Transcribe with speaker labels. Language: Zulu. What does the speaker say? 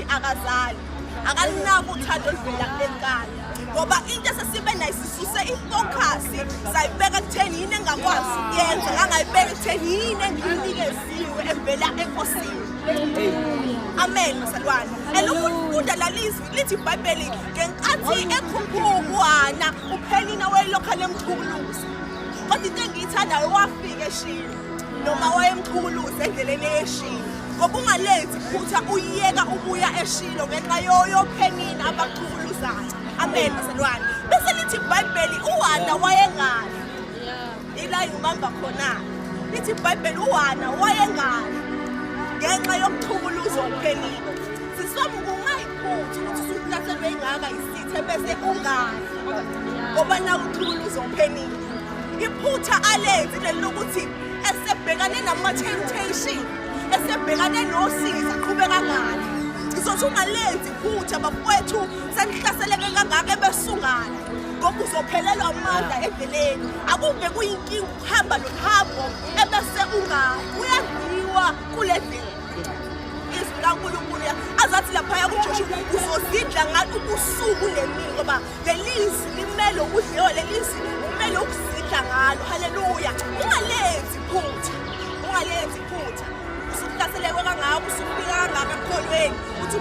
Speaker 1: ukuthi akazali akalinako uthando oluvela enkani ngoba into esesibe nayo sisuse ifocus sayibeka kutheni yini engakwazi ukuyenza ngangayibeka kutheni yini engiyinikeziwe evela enkosini. Amen masalwane. Elokufunda lalizwi lithi iBhayibheli ngenkathi ekhuphukwana uPhenina wayelokhala emchukuluza. Kodwa into engiyithandayo wafika eShilo noma wayemchukuluza endleleni eShilo. Ngoba ungalenzi phutha uyiyeka ubuya eShilo ngenxa yoPhenina abachukuluzayo. Amen masalwane. Bese lithi iBhayibheli uHana wayengani. Ila ngibamba khona. Lithi iBhayibheli uHana wayengani ngenxa yokuchukuluza uPhenina. Sisoma kungayiphutha ukuthi usuhlaselwe ingaka isithe bese ungani ngoba na uthuluza uPhenina. Iphutha alenzi lokuthi esebhekane nama-temptation esebhekane nosiza qhubeka ngani. Ngizothi ungalenzi iphutha bafowethu senihlaseleke kangaka ebesungana ngoba uzophelelwa amandla endleleni. Akuve kuyinkinga ukuhamba nohambo ebese ungani uyadliwa kule ndlela. Izwi azathi laphaya kuJoshua uzozidla ngathi ubusuku nemini ngoba lelizwi limele ukudliwa lelizwi kumele ukuzidla ngalo. Haleluya. Ungalenzi iphutha usuhlaseleke kangaka usufika kangaka ekholweni uthi